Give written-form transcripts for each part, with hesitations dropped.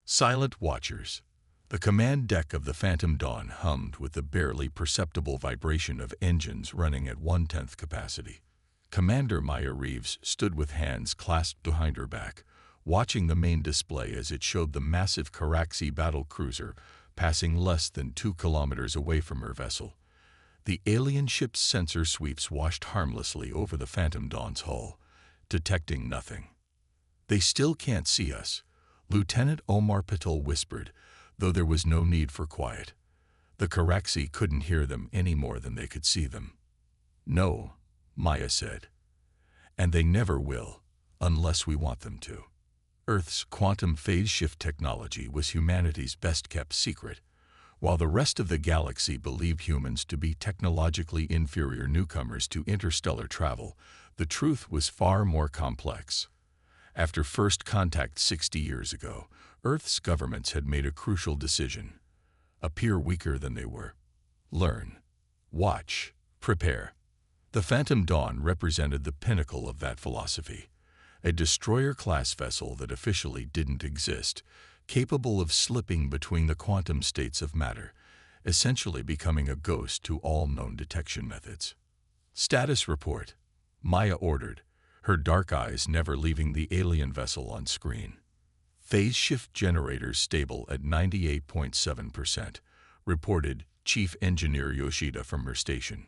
Silent watchers. The command deck of the Phantom Dawn hummed with the barely perceptible vibration of engines running at one-tenth capacity. Commander Maya Reeves stood with hands clasped behind her back, watching the main display as it showed the massive Caraxi battle cruiser passing less than 2 kilometers away from her vessel. The alien ship's sensor sweeps washed harmlessly over the Phantom Dawn's hull, detecting nothing. "They still can't see us," Lieutenant Omar Patel whispered, though there was no need for quiet. The Caraxi couldn't hear them any more than they could see them. "No," Maya said. "And they never will, unless we want them to." Earth's quantum phase shift technology was humanity's best-kept secret. While the rest of the galaxy believed humans to be technologically inferior newcomers to interstellar travel, the truth was far more complex. After first contact 60 years ago, Earth's governments had made a crucial decision: appear weaker than they were. Learn, watch, prepare. The Phantom Dawn represented the pinnacle of that philosophy. A destroyer-class vessel that officially didn't exist, capable of slipping between the quantum states of matter, essentially becoming a ghost to all known detection methods. "Status report," Maya ordered, her dark eyes never leaving the alien vessel on screen. "Phase shift generators stable at 98.7%, reported Chief Engineer Yoshida from her station.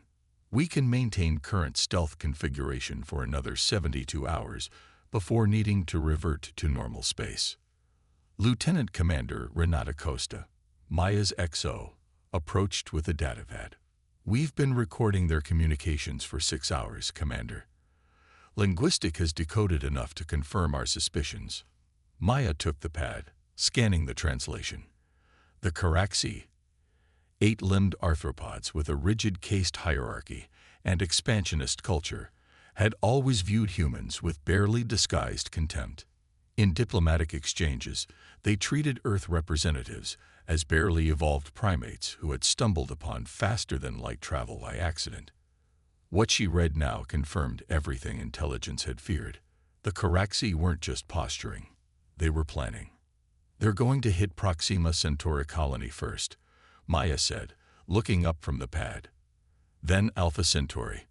"We can maintain current stealth configuration for another 72 hours before needing to revert to normal space." Lieutenant Commander Renata Costa, Maya's XO, approached with a datapad. "We've been recording their communications for 6 hours, Commander. Linguistic has decoded enough to confirm our suspicions." Maya took the pad, scanning the translation. The Caraxi, 8-limbed arthropods with a rigid caste hierarchy and expansionist culture, had always viewed humans with barely disguised contempt. In diplomatic exchanges, they treated Earth representatives as barely evolved primates who had stumbled upon faster-than-light travel by accident. What she read now confirmed everything intelligence had feared. The Caraxi weren't just posturing. They were planning. "They're going to hit Proxima Centauri colony first," Maya said, looking up from the pad. "Then Alpha Centauri.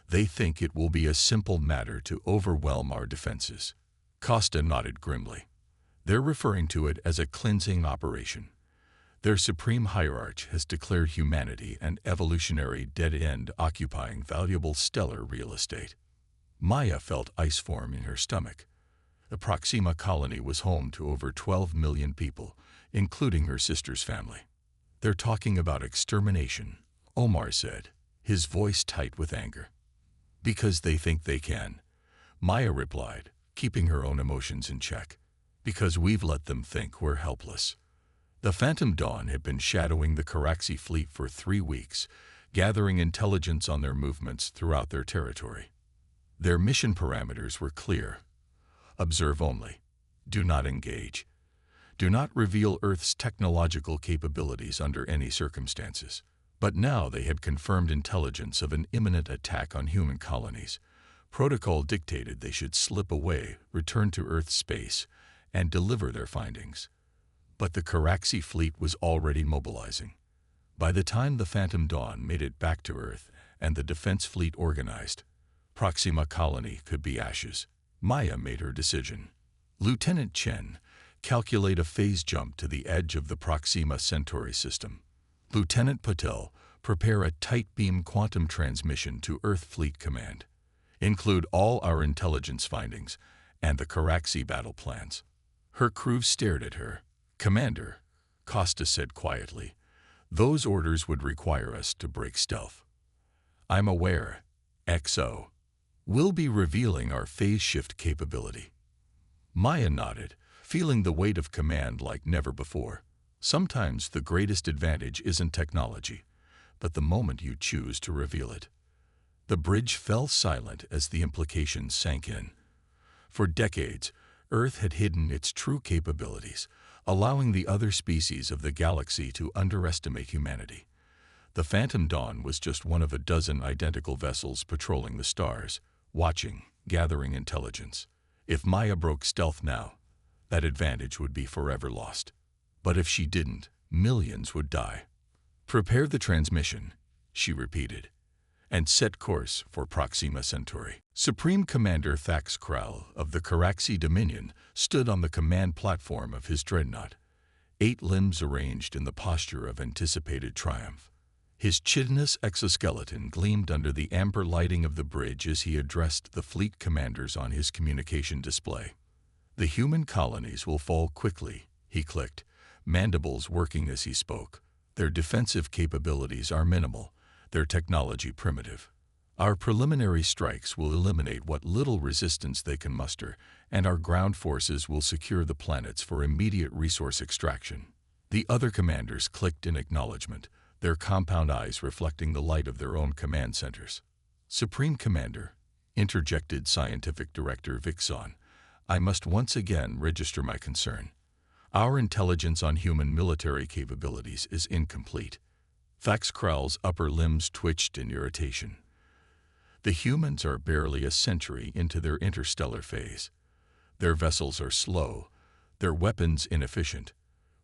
They think it will be a simple matter to overwhelm our defenses." Costa nodded grimly. "They're referring to it as a cleansing operation. Their supreme hierarch has declared humanity an evolutionary dead end occupying valuable stellar real estate." Maya felt ice form in her stomach. The Proxima colony was home to over 12 million people, including her sister's family. "They're talking about extermination," Omar said, his voice tight with anger. "Because they think they can," Maya replied, keeping her own emotions in check. "Because we've let them think we're helpless." The Phantom Dawn had been shadowing the Caraxi fleet for 3 weeks, gathering intelligence on their movements throughout their territory. Their mission parameters were clear. Observe only. Do not engage. Do not reveal Earth's technological capabilities under any circumstances. But now they had confirmed intelligence of an imminent attack on human colonies. Protocol dictated they should slip away, return to Earth space, and deliver their findings. But the Caraxi fleet was already mobilizing. By the time the Phantom Dawn made it back to Earth and the defense fleet organized, Proxima colony could be ashes. Maya made her decision. "Lieutenant Chen, calculate a phase jump to the edge of the Proxima Centauri system. Lieutenant Patel, prepare a tight beam quantum transmission to Earth Fleet Command. Include all our intelligence findings and the Caraxi battle plans." Her crew stared at her. "Commander," Costa said quietly, "those orders would require us to break stealth." "I'm aware, XO. We'll be revealing our phase shift capability." Maya nodded, feeling the weight of command like never before. Sometimes the greatest advantage isn't technology, but the moment you choose to reveal it. The bridge fell silent as the implications sank in. For decades, Earth had hidden its true capabilities, allowing the other species of the galaxy to underestimate humanity. The Phantom Dawn was just one of a dozen identical vessels patrolling the stars, watching, gathering intelligence. If Maya broke stealth now, that advantage would be forever lost. But if she didn't, millions would die. "Prepare the transmission," she repeated, "and set course for Proxima Centauri." Supreme Commander Thax Kral of the Caraxi Dominion stood on the command platform of his dreadnought, 8 limbs arranged in the posture of anticipated triumph. His chitinous exoskeleton gleamed under the amber lighting of the bridge as he addressed the fleet commanders on his communication display. "The human colonies will fall quickly," he clicked, mandibles working as he spoke. "Their defensive capabilities are minimal, their technology primitive. Our preliminary strikes will eliminate what little resistance they can muster, and our ground forces will secure the planets for immediate resource extraction." The other commanders clicked in acknowledgement, their compound eyes reflecting the light of their own command centers. "Supreme Commander," interjected Scientific Director Vixon, "I must once again register my concern. Our intelligence on human military capabilities is incomplete." Thax Kral's upper limbs twitched in irritation. "The humans are barely a century into their interstellar phase. Their vessels are slow, their weapons inefficient.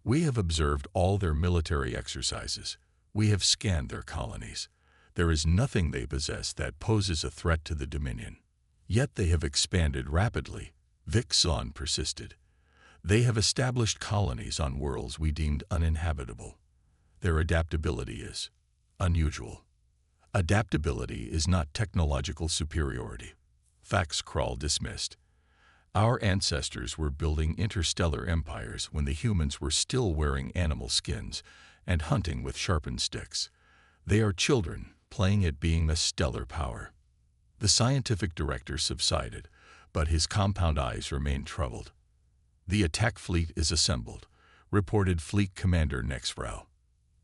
We have observed all their military exercises. We have scanned their colonies. There is nothing they possess that poses a threat to the Dominion. Yet they have expanded rapidly," Vixon persisted. "They have established colonies on worlds we deemed uninhabitable. Their adaptability is unusual." "Adaptability is not technological superiority," Thax Kral dismissed. "Our ancestors were building interstellar empires when the humans were still wearing animal skins and hunting with sharpened sticks. They are children, playing at being a stellar power." The scientific director subsided, but his compound eyes remained troubled. "The attack fleet is assembled," reported Fleet Commander Nexfrau.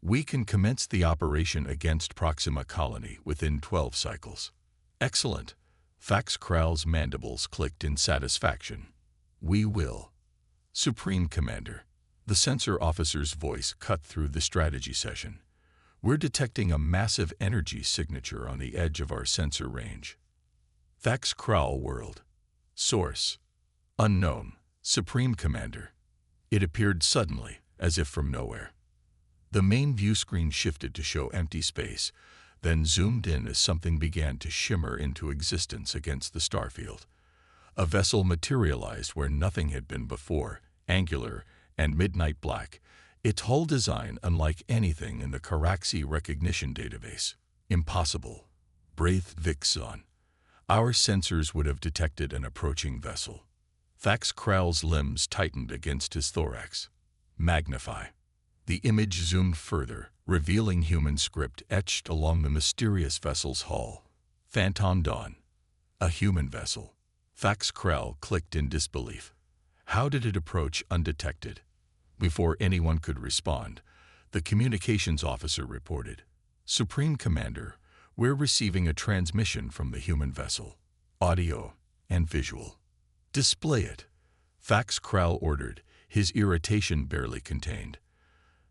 "We can commence the operation against Proxima Colony within 12 cycles." "Excellent." Thax Kral's mandibles clicked in satisfaction. "We will." "Supreme Commander," the sensor officer's voice cut through the strategy session, "we're detecting a massive energy signature on the edge of our sensor range." Thax Kral whirled. "Source: unknown, Supreme Commander." It appeared suddenly, as if from nowhere. The main view screen shifted to show empty space, then zoomed in as something began to shimmer into existence against the starfield. A vessel materialized where nothing had been before, angular and midnight black, its hull design unlike anything in the Caraxi recognition database. "Impossible," breathed Vixon. "Our sensors would have detected an approaching vessel." Thax Kral's limbs tightened against his thorax. "Magnify." The image zoomed further, revealing human script etched along the mysterious vessel's hull. "Phantom Dawn. A human vessel." Thax Kral clicked in disbelief. "How did it approach undetected?" Before anyone could respond, the communications officer reported, "Supreme Commander, we're receiving a transmission from the human vessel. Audio and visual." "Display it," Thax Kral ordered, his irritation barely contained.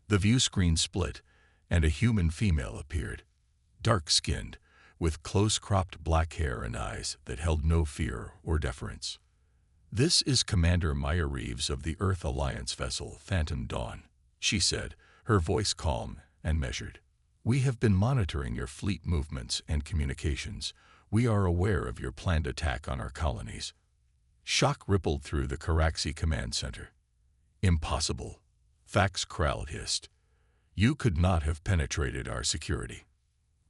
The view screen split, and a human female appeared, dark-skinned, with close-cropped black hair and eyes that held no fear or deference. "This is Commander Maya Reeves of the Earth Alliance vessel Phantom Dawn," she said, her voice calm and measured. "We have been monitoring your fleet movements and communications. We are aware of your planned attack on our colonies." Shock rippled through the Caraxi command center. "Impossible," Thax Kral hissed. "You could not have penetrated our security."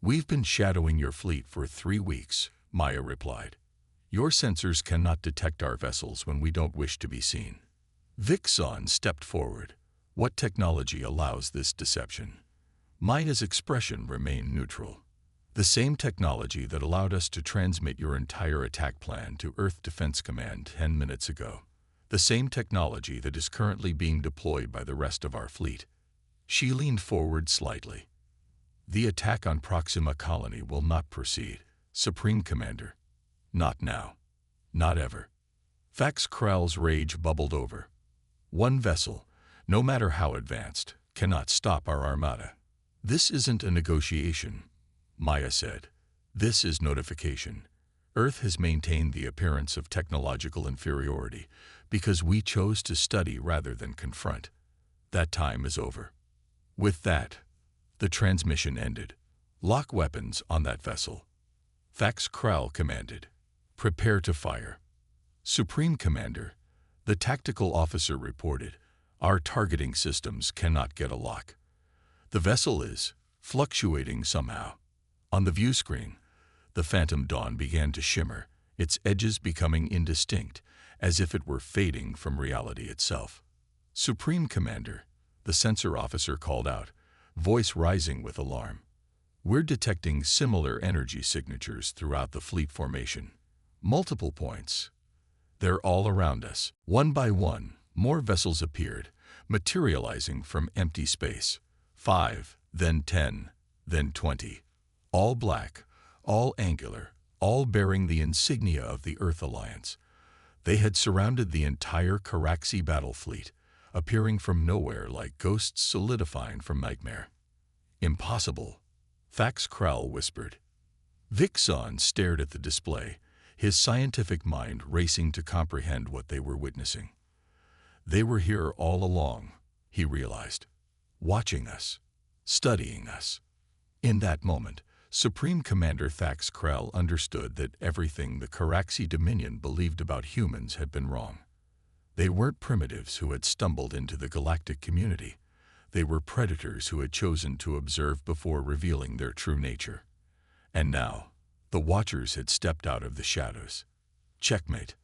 "We've been shadowing your fleet for 3 weeks," Maya replied. "Your sensors cannot detect our vessels when we don't wish to be seen." Vixon stepped forward. "What technology allows this deception?" Maya's expression remained neutral. "The same technology that allowed us to transmit your entire attack plan to Earth Defense Command 10 minutes ago. The same technology that is currently being deployed by the rest of our fleet." She leaned forward slightly. "The attack on Proxima Colony will not proceed, Supreme Commander. Not now. Not ever." Thax Kral's rage bubbled over. "One vessel, no matter how advanced, cannot stop our armada." "This isn't a negotiation," Maya said. "This is notification. Earth has maintained the appearance of technological inferiority, because we chose to study rather than confront. That time is over. With that, the transmission ended. Lock weapons on that vessel. Fax Krall commanded. Prepare to fire. Supreme Commander, the tactical officer reported, our targeting systems cannot get a lock. The vessel is fluctuating somehow. On the view screen, the Phantom Dawn began to shimmer, its edges becoming indistinct, as if it were fading from reality itself. Supreme Commander, the sensor officer called out, voice rising with alarm. We're detecting similar energy signatures throughout the fleet formation. Multiple points. They're all around us. One by one, more vessels appeared, materializing from empty space. 5, then 10, then 20. All black, all angular, all bearing the insignia of the Earth Alliance. They had surrounded the entire Caraxi battle fleet, appearing from nowhere like ghosts solidifying from nightmare. Impossible, Fax Krall whispered. Vixon stared at the display, his scientific mind racing to comprehend what they were witnessing. They were here all along, he realized, watching us, studying us. In that moment, Supreme Commander Fax Krall understood that everything the Caraxi Dominion believed about humans had been wrong. They weren't primitives who had stumbled into the galactic community. They were predators who had chosen to observe before revealing their true nature. And now, the Watchers had stepped out of the shadows. Checkmate.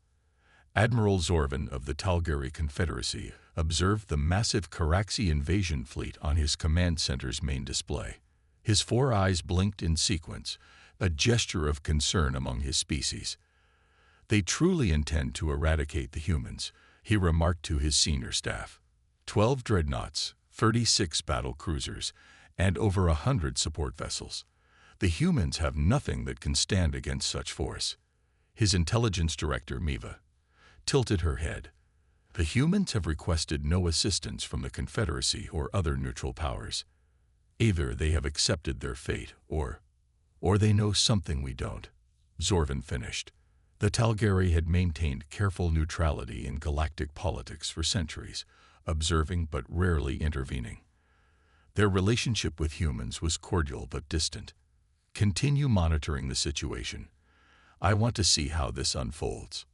Admiral Zorvan of the Talgari Confederacy observed the massive Caraxi invasion fleet on his command center's main display. His 4 eyes blinked in sequence, a gesture of concern among his species. They truly intend to eradicate the humans, he remarked to his senior staff. 12 dreadnoughts, 36 battle cruisers, and over 100 support vessels. The humans have nothing that can stand against such force. His intelligence director, Miva, tilted her head. The humans have requested no assistance from the Confederacy or other neutral powers. Either they have accepted their fate, or they know something we don't. Zorvan finished. The Talgari had maintained careful neutrality in galactic politics for centuries, observing but rarely intervening. Their relationship with humans was cordial but distant. Continue monitoring the situation. I want to see how this unfolds.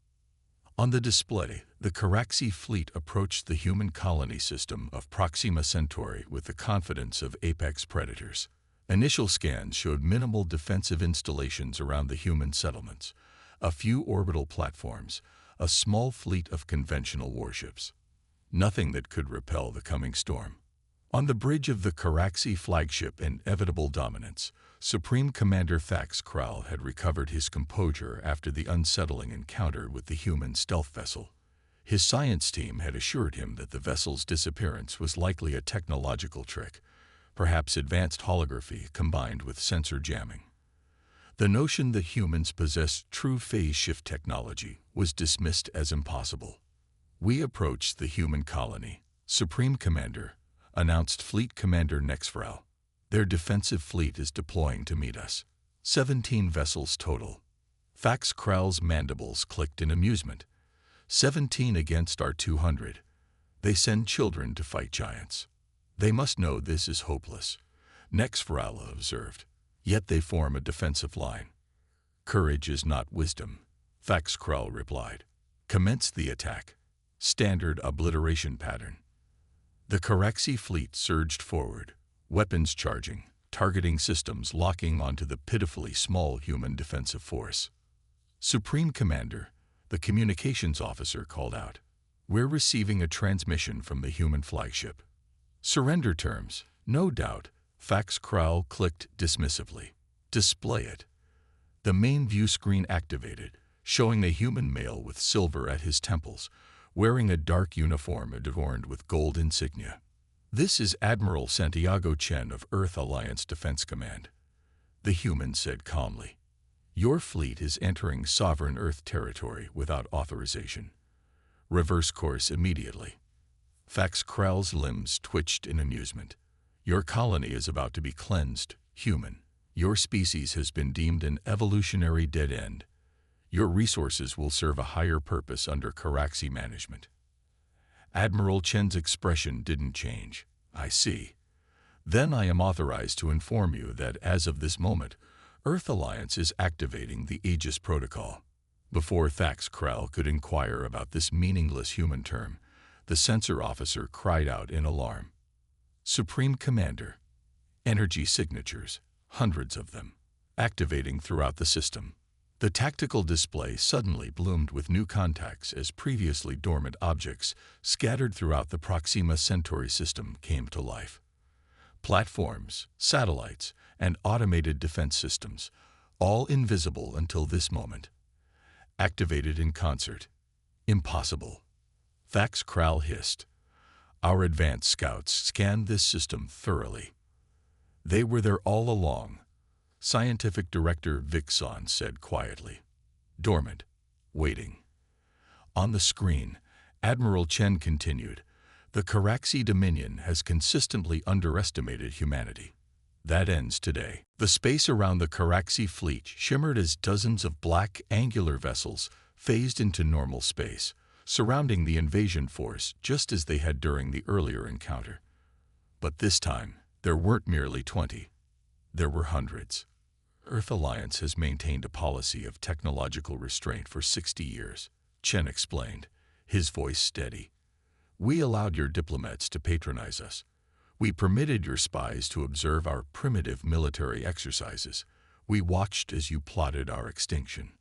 On the display, the Caraxi fleet approached the human colony system of Proxima Centauri with the confidence of apex predators. Initial scans showed minimal defensive installations around the human settlements, a few orbital platforms, a small fleet of conventional warships. Nothing that could repel the coming storm. On the bridge of the Caraxi flagship Inevitable Dominance, Supreme Commander Fax Krall had recovered his composure after the unsettling encounter with the human stealth vessel. His science team had assured him that the vessel's disappearance was likely a technological trick, perhaps advanced holography combined with sensor jamming. The notion that humans possessed true phase shift technology was dismissed as impossible. We approached the human colony. Supreme Commander, announced Fleet Commander Nexfrau. Their defensive fleet is deploying to meet us. 17 vessels total. Fax Krall's mandibles clicked in amusement. 17 against our 200. They send children to fight giants. They must know this is hopeless, Nexfrau observed. Yet they form a defensive line. Courage is not wisdom, Fax Krall replied. Commence the attack. Standard obliteration pattern. The Caraxi fleet surged forward, weapons charging, targeting systems locking onto the pitifully small human defensive force. Supreme Commander, the communications officer called out. We're receiving a transmission from the human flagship. Surrender terms, no doubt, Fax Krall clicked dismissively. Display it. The main view screen activated, showing a human male with silver at his temples, wearing a dark uniform adorned with gold insignia. This is Admiral Santiago Chen of Earth Alliance Defense Command. The human said calmly. Your fleet is entering sovereign Earth territory without authorization. Reverse course immediately. Fax Krall's limbs twitched in amusement. Your colony is about to be cleansed, human. Your species has been deemed an evolutionary dead end. Your resources will serve a higher purpose under Caraxi management. Admiral Chen's expression didn't change. I see. Then I am authorized to inform you that as of this moment, Earth Alliance is activating the Aegis Protocol. Before Thax Krell could inquire about this meaningless human term, the sensor officer cried out in alarm. Supreme Commander. Energy signatures, hundreds of them, activating throughout the system. The tactical display suddenly bloomed with new contacts as previously dormant objects scattered throughout the Proxima Centauri system came to life. Platforms, satellites, and automated defense systems, all invisible until this moment. Activated in concert. Impossible. Thax Krell hissed. Our advanced scouts scanned this system thoroughly. They were there all along, Scientific Director Vixon said quietly. Dormant. Waiting. On the screen, Admiral Chen continued. The Caraxi Dominion has consistently underestimated humanity. That ends today. The space around the Caraxi fleet shimmered as dozens of black, angular vessels phased into normal space, surrounding the invasion force just as they had during the earlier encounter. But this time, there weren't merely 20. There were hundreds. Earth Alliance has maintained a policy of technological restraint for 60 years, Chen explained, his voice steady. We allowed your diplomats to patronize us. We permitted your spies to observe our primitive military exercises. We watched as you plotted our extinction.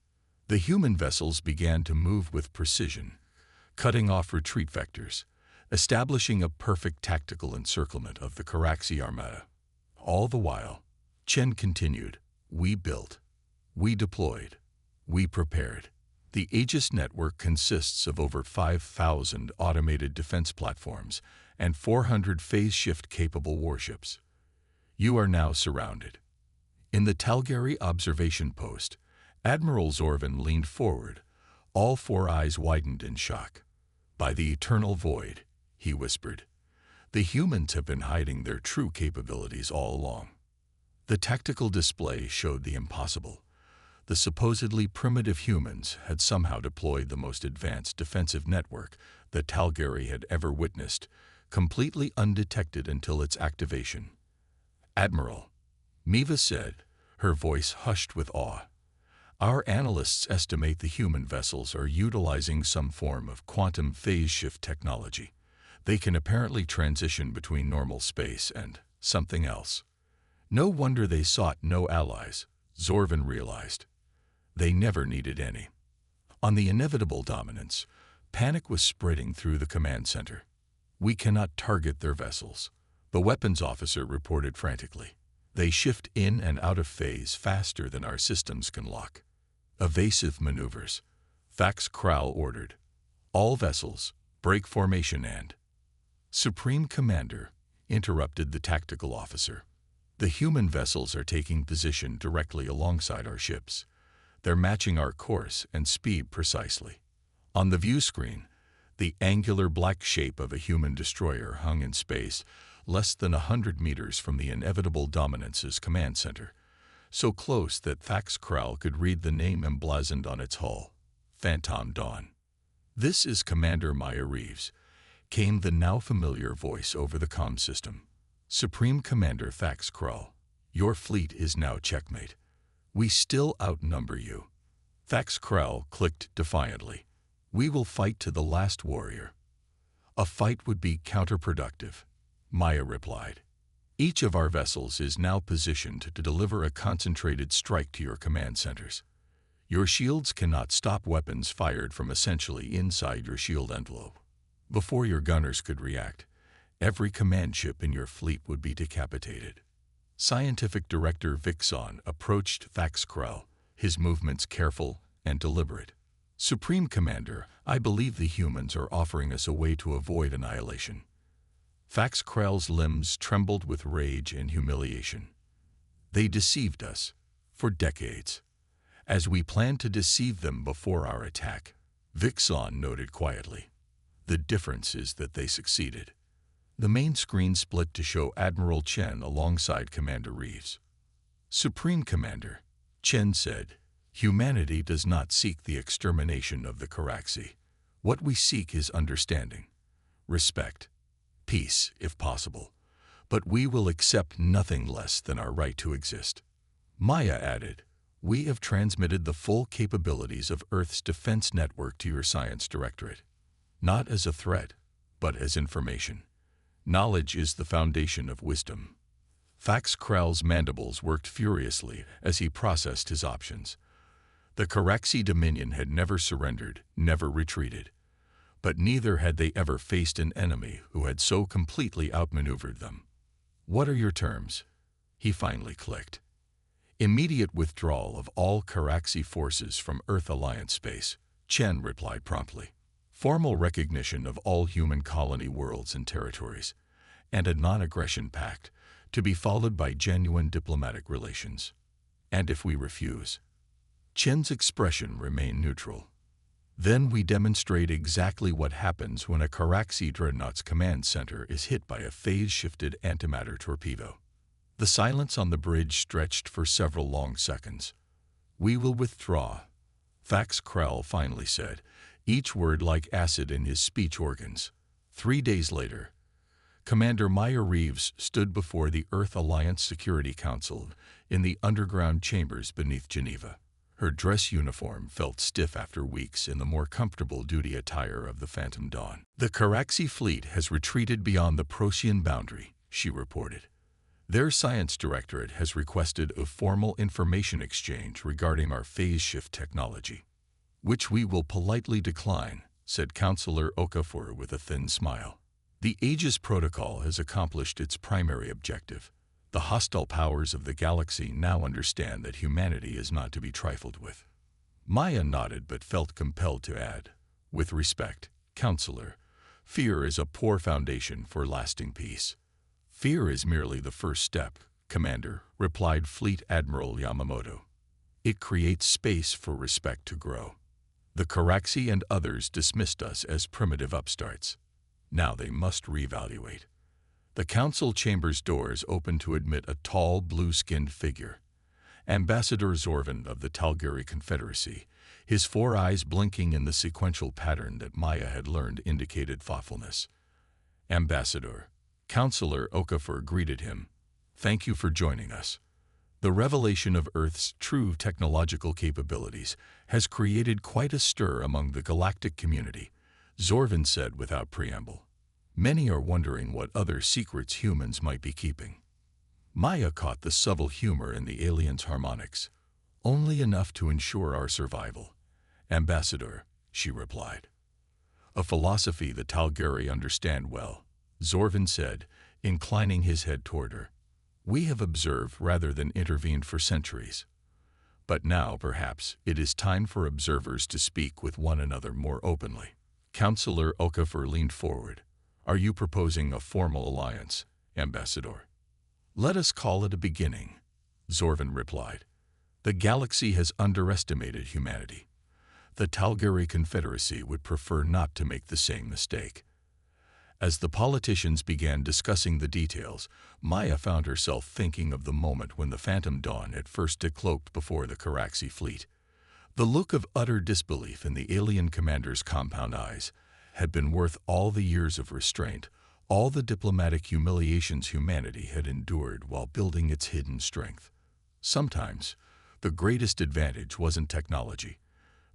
The human vessels began to move with precision, cutting off retreat vectors, establishing a perfect tactical encirclement of the Caraxi Armada. All the while, Chen continued, we built, we deployed, we prepared. The Aegis network consists of over 5,000 automated defense platforms and 400 phase-shift-capable warships. You are now surrounded. In the Talgary observation post, Admiral Zorvin leaned forward, all four eyes widened in shock. By the eternal void, he whispered, the humans have been hiding their true capabilities all along. The tactical display showed the impossible. The supposedly primitive humans had somehow deployed the most advanced defensive network that Talgary had ever witnessed, completely undetected until its activation. Admiral, Miva said, her voice hushed with awe. Our analysts estimate the human vessels are utilizing some form of quantum phase shift technology. They can apparently transition between normal space and something else. No wonder they sought no allies, Zorvin realized. They never needed any. On the inevitable dominance, panic was spreading through the command center. We cannot target their vessels, the weapons officer reported frantically. They shift in and out of phase faster than our systems can lock. Evasive maneuvers, Thax Krell ordered. All vessels, break formation and... Supreme Commander, interrupted the tactical officer. The human vessels are taking position directly alongside our ships. They're matching our course and speed precisely. On the view screen, the angular black shape of a human destroyer hung in space less than 100 meters from the inevitable dominance's command center, so close that Thax Krell could read the name emblazoned on its hull, Phantom Dawn. This is Commander Maya Reeves, came the now familiar voice over the comm system. Supreme Commander Thax Krell, your fleet is now checkmate. We still outnumber you. Thax Krell clicked defiantly. We will fight to the last warrior. A fight would be counterproductive, Maya replied. Each of our vessels is now positioned to deliver a concentrated strike to your command centers. Your shields cannot stop weapons fired from essentially inside your shield envelope. Before your gunners could react, every command ship in your fleet would be decapitated. Scientific Director Vixon approached Thax Krell, his movements careful and deliberate. Supreme Commander, I believe the humans are offering us a way to avoid annihilation. Thax Krell's limbs trembled with rage and humiliation. They deceived us, for decades. As we planned to deceive them before our attack, Vixon noted quietly. The difference is that they succeeded. The main screen split to show Admiral Chen alongside Commander Reeves. Supreme Commander, Chen said, Humanity does not seek the extermination of the Caraxi. What we seek is understanding, respect, peace, if possible, but we will accept nothing less than our right to exist. Maya added, "We have transmitted the full capabilities of Earth's defense network to your science directorate, not as a threat, but as information. Knowledge is the foundation of wisdom." Fax Krell's mandibles worked furiously as he processed his options. The Caraxi Dominion had never surrendered, never retreated. But neither had they ever faced an enemy who had so completely outmaneuvered them. "What are your terms?" He finally clicked. "Immediate withdrawal of all Caraxi forces from Earth Alliance space," Chen replied promptly. "Formal recognition of all human colony worlds and territories, and a non-aggression pact, to be followed by genuine diplomatic relations. And if we refuse?" Chen's expression remained neutral. "Then we demonstrate exactly what happens when a Caraxi dreadnought's command center is hit by a phase-shifted antimatter torpedo." The silence on the bridge stretched for several long seconds. "We will withdraw," Fax Krell finally said, each word like acid in his speech organs. 3 days later, Commander Maya Reeves stood before the Earth Alliance Security Council in the underground chambers beneath Geneva. Her dress uniform felt stiff after weeks in the more comfortable duty attire of the Phantom Dawn. "The Caraxi fleet has retreated beyond the Procyon boundary," she reported. "Their science directorate has requested a formal information exchange regarding our phase shift technology." "Which we will politely decline," said Counselor Okafor with a thin smile. "The Aegis Protocol has accomplished its primary objective. The hostile powers of the galaxy now understand that humanity is not to be trifled with." Maya nodded but felt compelled to add, "With respect, Counselor, fear is a poor foundation for lasting peace." "Fear is merely the first step, Commander," replied Fleet Admiral Yamamoto. "It creates space for respect to grow. The Caraxi and others dismissed us as primitive upstarts. Now they must reevaluate." The council chamber's doors opened to admit a tall, blue-skinned figure. Ambassador Zorvin of the Talgari Confederacy, his 4 eyes blinking in the sequential pattern that Maya had learned indicated thoughtfulness. "Ambassador," Counselor Okafor greeted him, "thank you for joining us. The revelation of Earth's true technological capabilities has created quite a stir among the galactic community," Zorvin said without preamble. "Many are wondering what other secrets humans might be keeping." Maya caught the subtle humor in the alien's harmonics. "Only enough to ensure our survival, Ambassador," she replied. "A philosophy the Talgari understand well," Zorvin said, inclining his head toward her. "We have observed rather than intervened for centuries. But now, perhaps, it is time for observers to speak with one another more openly." Counselor Okafor leaned forward. "Are you proposing a formal alliance, Ambassador?" "Let us call it a beginning," Zorvin replied. "The galaxy has underestimated humanity. The Talgari Confederacy would prefer not to make the same mistake." As the politicians began discussing the details, Maya found herself thinking of the moment when the Phantom Dawn had first decloaked before the Caraxi fleet. The look of utter disbelief in the alien commander's compound eyes had been worth all the years of restraint, all the diplomatic humiliations humanity had endured while building its hidden strength. Sometimes, the greatest advantage wasn't technology,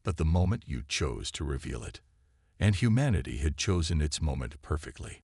but the moment you chose to reveal it. And humanity had chosen its moment perfectly.